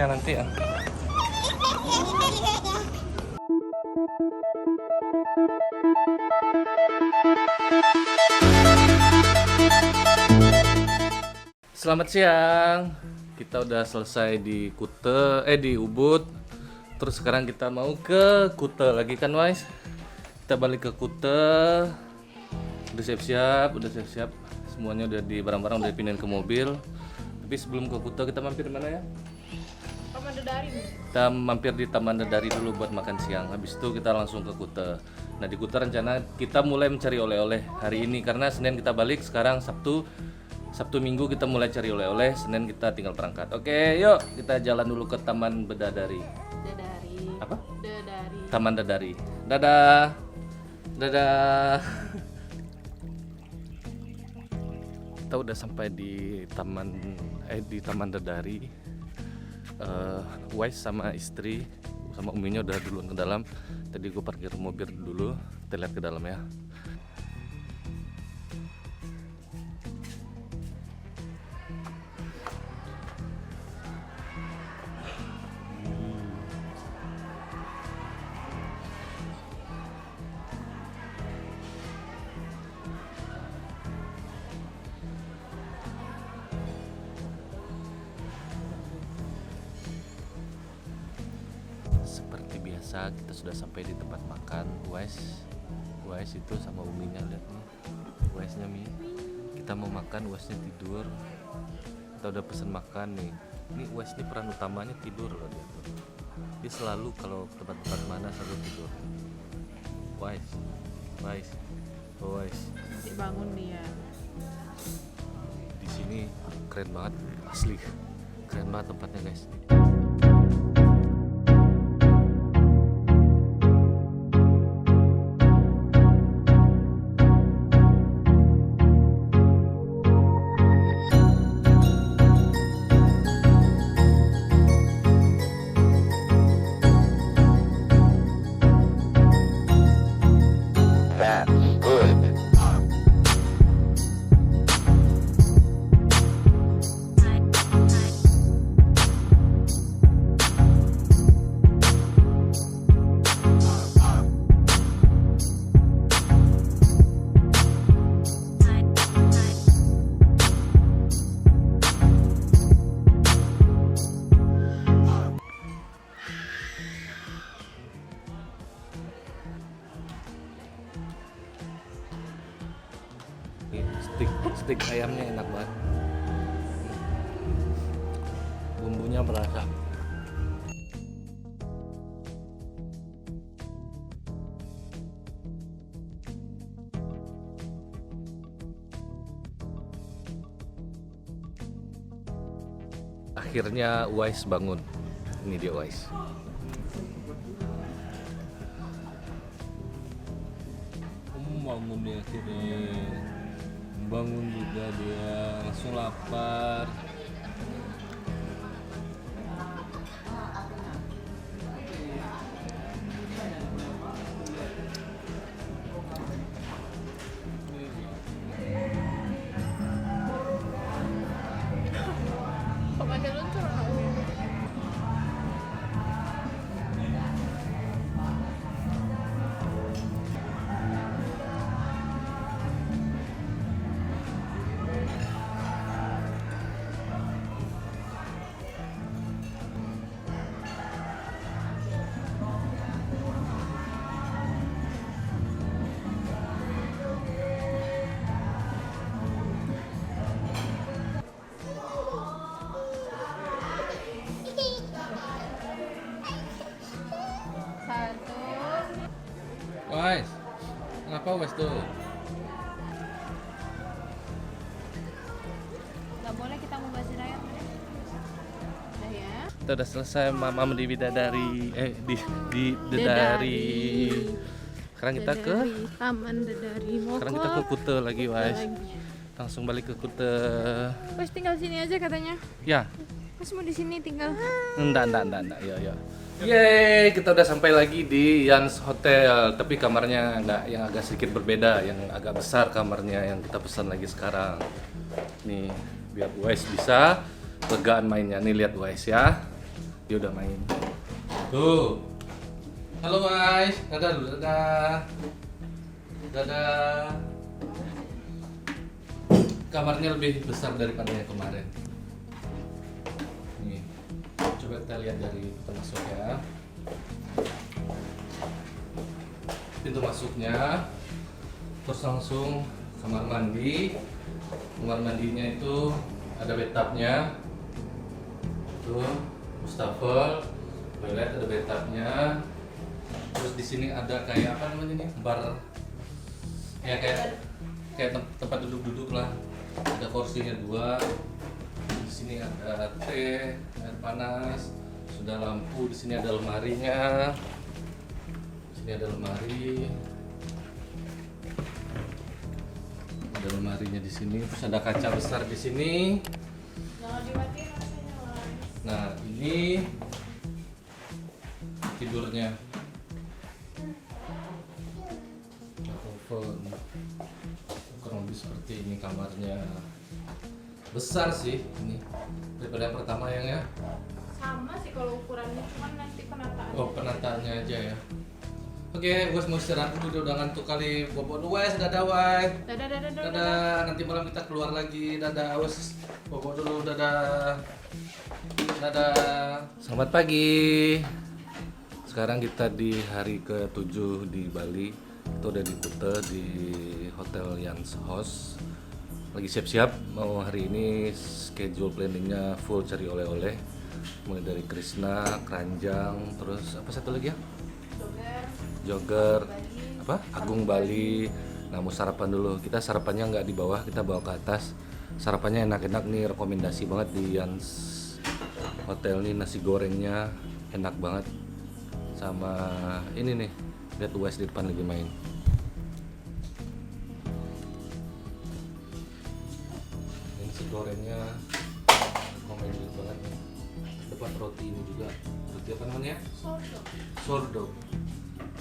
nanti ya. Selamat siang. Kita udah selesai di di Ubud. Terus sekarang kita mau ke Kuta lagi kan, Wais? Kita balik ke Kuta. Udah siap-siap. Semuanya udah di barang-barang udah dipindahin ke mobil. Tapi sebelum ke Kuta kita mampir mana ya? Taman Dedari. Kita mampir di Taman Dedari dulu buat makan siang. Habis itu kita langsung ke Kuta. Nah, di Kuta rencana kita mulai mencari oleh-oleh hari ini karena Senin kita balik, sekarang Sabtu Minggu kita mulai cari oleh-oleh, Senin kita tinggal berangkat. Oke, yuk kita jalan dulu ke Taman Bidadari. Apa? Dedari. Taman Dedari. Dadah. Dadah. Kita udah sampai di Taman Dedari. Wise sama istri sama uminya udah duluan ke dalam. Tadi gue parkir mobil dulu. Kita lihat ke dalam ya. Seperti biasa kita sudah sampai di tempat makan. Wise itu sama uminya, lihat nih. Wise-nya Mi. Kita mau makan, Wise-nya tidur. Kita udah pesen makan nih. Ini Wise ini peran utamanya tidur loh dia tuh. Dia selalu kalau tempat-tempat mana selalu tidur. Wise. Dibangun dia. Di sini keren banget, asli. Keren banget tempatnya, guys. Stik ayamnya enak banget, bumbunya berasa. Akhirnya Wise bangun. Ini dia Wise. Bangun dia akhirnya. Bangun juga dia, langsung lapar. Pemandang luncur anaknya. Wise, kenapa Wise tuh? Gak boleh kita mau bahas rakyat. Udah ya. Kita udah selesai mamam di Bidadari, di Dedari. Sekarang kita ke Taman Dedari. Sekarang kita ke Kuta lagi, Wise. Langsung balik ke Kuta. Wes tinggal sini aja katanya. Ya, Wes mau di sini tinggal. enggak. Ya. Yeay, kita udah sampai lagi di Yans Hotel. Tapi kamarnya yang agak sedikit berbeda, yang agak besar kamarnya yang kita pesan lagi sekarang. Nih, biar Wise bisa legaan mainnya. Nih lihat Wise ya. Dia udah main. Tuh. Halo guys, dadah dulu, dadah. Dadah. Kamarnya lebih besar daripada yang kemarin. Nih, coba kita lihat dari pintu masuk ya. Pintu masuknya, terus langsung kamar mandi. Kamar mandinya itu ada bathtubnya. Tuh, wastafel, toilet ada bathtubnya. Terus di sini ada kayak apa namanya nih, bar, ya kayak tempat duduk-duduk lah. Ada kursinya 2. Di sini ada teh, air panas, sudah lampu. Di sini ada lemarinya. Di sini ada lemari. Ada lemarinya di sini. Terus ada kaca besar di sini. Jangan dimatiin rasanya, Mas. Nah, ini tidurnya. Oven. Kurang lebih seperti ini kamarnya. Besar sih ini daripada yang pertama ya. Sama sih kalau ukurannya, cuman nanti penataan. Oh, penataannya aja ya. Oke, gue mau istirahat dulu, udah ngantuk kali. Bobo dulu wes, dadah wes. Dadah, dadah, dadah. Dadah, nanti malam kita keluar lagi. Dadah wes. Bobo dulu, dadah. Dadah. Selamat pagi. Sekarang kita di hari ke-7 di Bali. Kita udah di Kuta di Hotel Jans House. Lagi siap-siap mau hari ini, schedule planningnya full cari oleh-oleh. Mulai dari Krishna, keranjang, terus apa satu lagi ya? Jogger, apa? Agung Bali. Nah, mau sarapan dulu. Kita sarapannya nggak di bawah, kita bawa ke atas. Sarapannya enak-enak nih, rekomendasi banget di Jans Hotel nih, nasi gorengnya enak banget. Sama ini nih, lihat UAS di depan lagi main. Ini nasi gorengnya rekomendasi banget nih. Dapat roti ini juga. Roti apa namanya? Sourdough.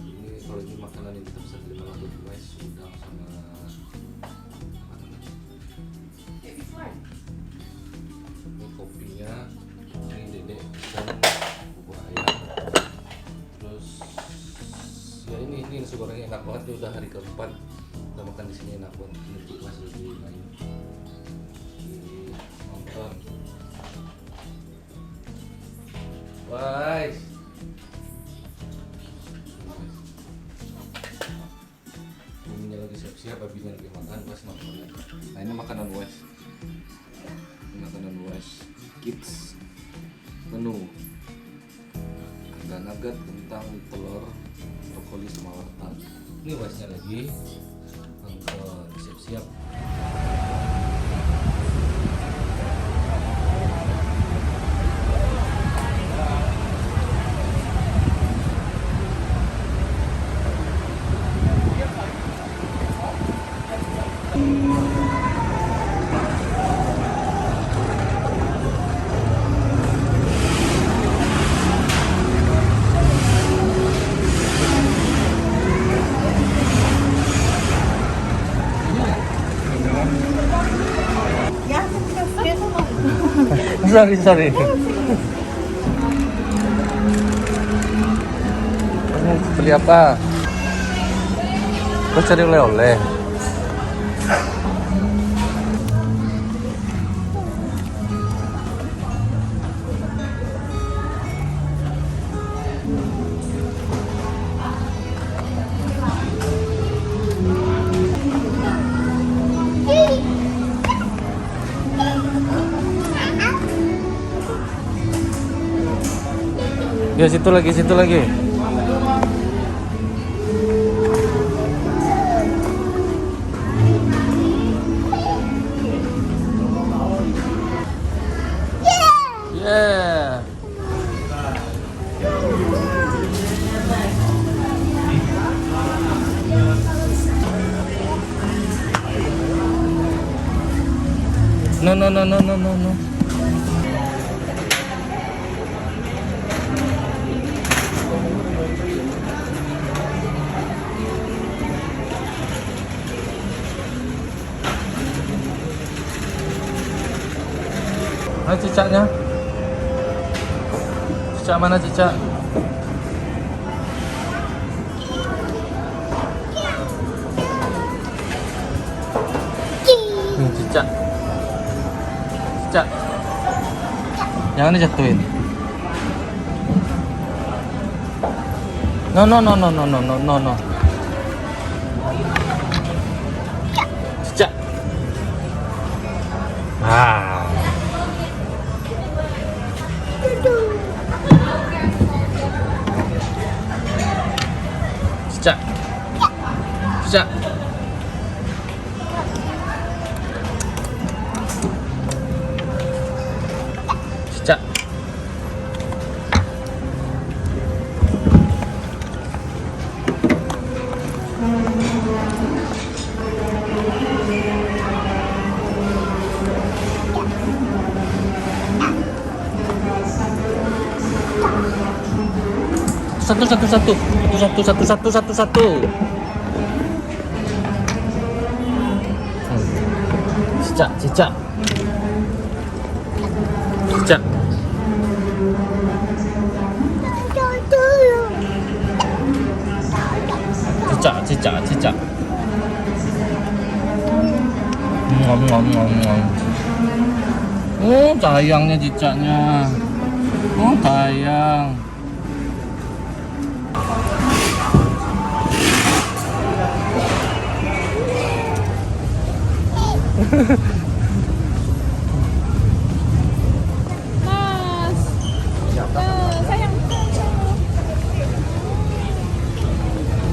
Ini kalau ini makanan yang kita bisa terima untuk UAS, udang sama apa namanya? Ini kopinya, ini dedek dan bubur ayam. Terus ya ini nasi gorengnya enak banget nih, udah hari keempat udah makan di sini, enak banget. Ini tuh mas lagi main nonton. Guys, buminya lagi siap-siap, babinya lagi makan, pas nonton. Nah, ini makanan Wes. Ini makanan Wes Kids menu. Ada nugget, kentang, telur, brokoli sama wortel. Ini Wesnya lagi nonton, siap-siap. Sorry. Beli apa? Terus cari oleh-oleh. Ya, situ lagi. Yeah. No. Nah, cicaknya. Cica mana Cica? Cica. Cica. Jangan dijatuhin. No no no no no no no no no. Cica. Ah. Cica. Cica. Cica. Satu. Cica. Cica. Cica. Ngom. Oh, sayangnya cicaknya. Oh, sayang. Mas. Sayang.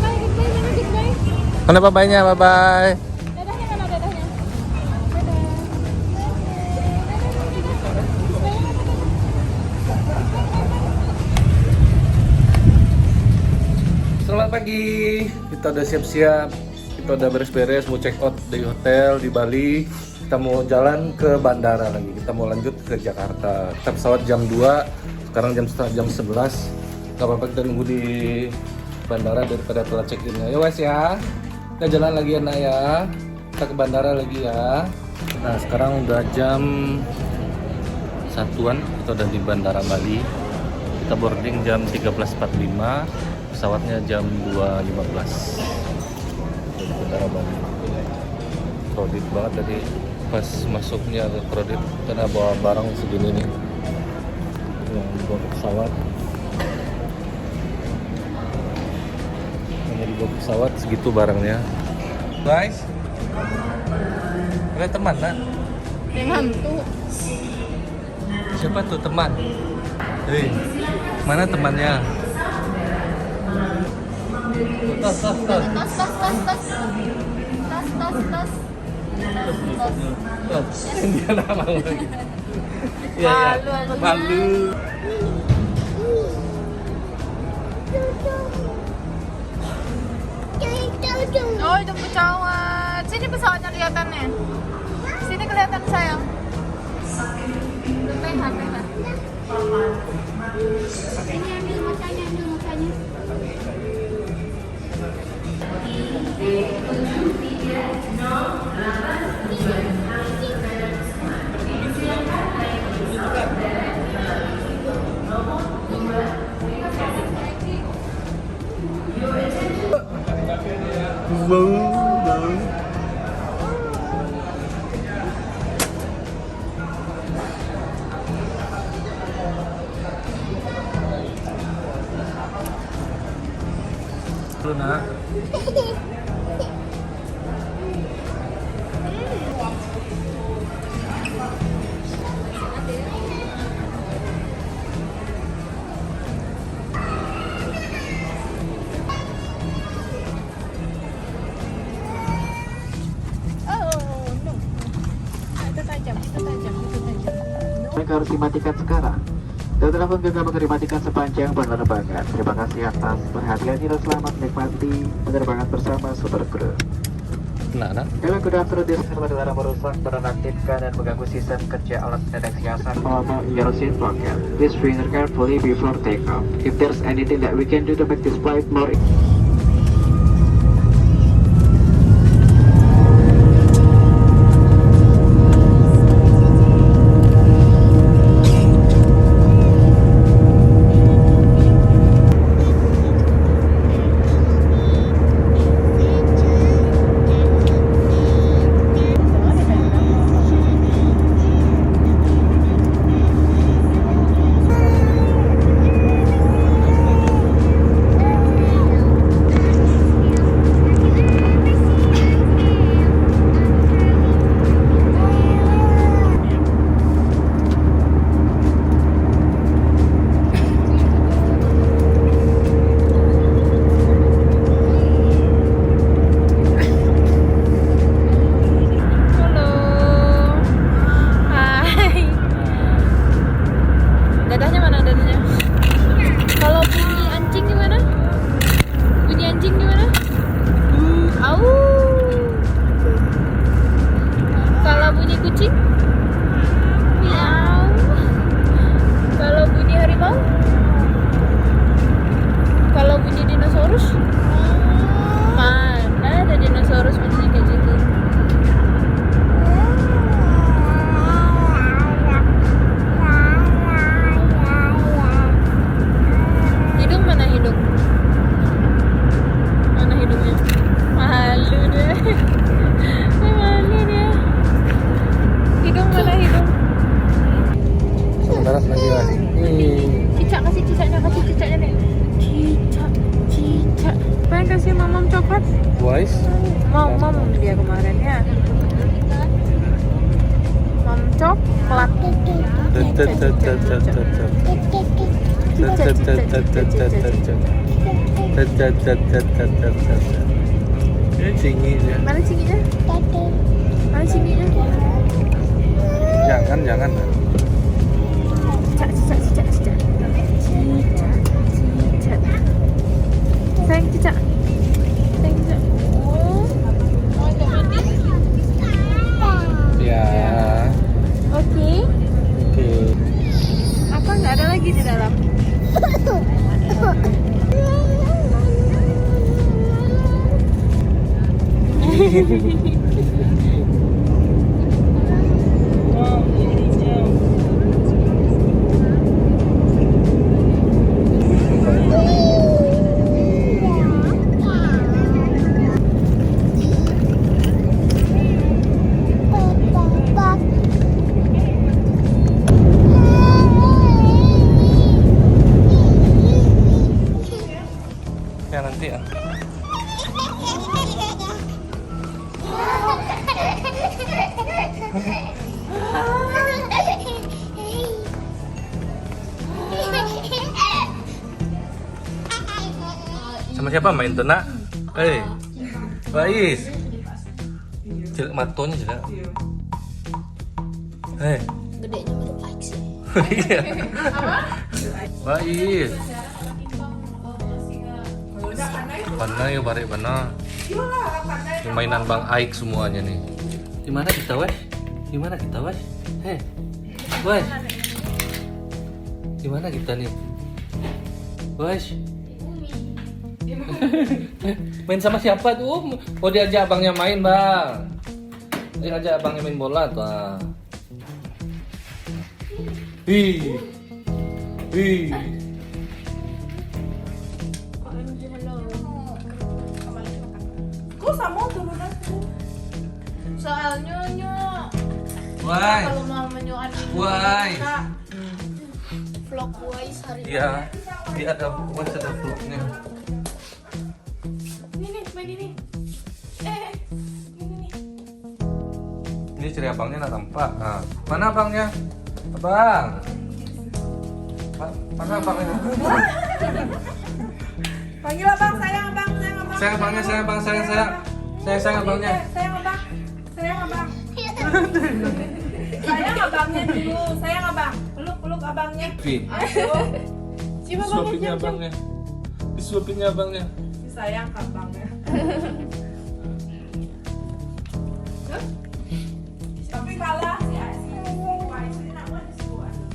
Bye. Mana bye-bye-nya? Bye-bye. Dadahnya mana dadahnya? Dadah. Selamat pagi. Kita udah siap-siap. Kita udah beres-beres mau check out di hotel di Bali. Kita mau jalan ke bandara lagi. Kita mau lanjut ke Jakarta. Kita pesawat jam 2. Sekarang jam 11. Gak apa-apa kita nunggu di bandara daripada telat check in. Ayo guys ya. Kita jalan lagi ya nak ya. Kita ke bandara lagi ya. Nah sekarang udah jam 1-an. Kita udah di bandara Bali. Kita boarding jam 13.45. Pesawatnya jam 2.15 dari bandara Bali. Kredit banget tadi pas masuknya ke kredit karena bawa barang segini nih yang dibawa ke pesawat. Hanya dibawa ke pesawat segitu barangnya. Guys, ada teman nak? Yang hantu. Siapa tuh teman? Hei, mana temannya? Tas. Dia nama lagi. Iya. Malu. Oh, itu pesawat. Sini pesawatnya kelihatannya. Sini kelihatan sayang. Peha. Ini ambil makanya. Nak. Mereka harus dimatikan sekarang. Dan telepon genggam akan dimatikan sepanjang penerbangan. Terima kasih atas perhatiannya dan selamat menikmati penerbangan bersama Super Crew. Nah. Dalam keadaan terus serta dilarang merusak, menonaktifkan dan mengganggu sistem kerja alat deteksi asap maupun your seat pocket. Please breathe carefully before take off. If there's anything that we can do to make this flight more kemarin ya. Mom coklat. Ini cinginya. Mana cinginya? Mana cinginya? Jangan. Cicak. Sayang cicak. Ya. Oke. Oke. Apa nggak ada lagi di dalam? Ya nanti ya. Sama siapa main tuh, Nak? Bais. Jelek matonya jelek. Gedenya baru Aik sih. Iya. Bais. Mana ya bare mana? Ini mainan Bang Aik semuanya nih. Di mana kita, weh? Di mana kita, weh? Weh. Di mana kita nih? Weh. Main sama siapa tuh? Oh, diajak abangnya main, Bang. Diajak abangnya main bola tuh. Wih. Kok sama turun aja? Soalnya Why? kalau mau menyuan Why? Vlog Wise hari ini. Iya, dia ada vlognya. Ini main ini. Ini. Ini ciri abangnya nggak tampak. Nah, mana abangnya? Abang. Mana abangnya? Panggil abang, sayang abang. Sayang abangnya, sayang abangnya. Sayang abang. Sayang abang. Sayang abangnya dulu, sayang abang. Peluk abangnya. Ayo. Cium Disuapinnya abangnya. abangnya. Disuapinnya abangnya. Sayang abangnya. Tapi kalah si Wise ini nak buat sesuatu.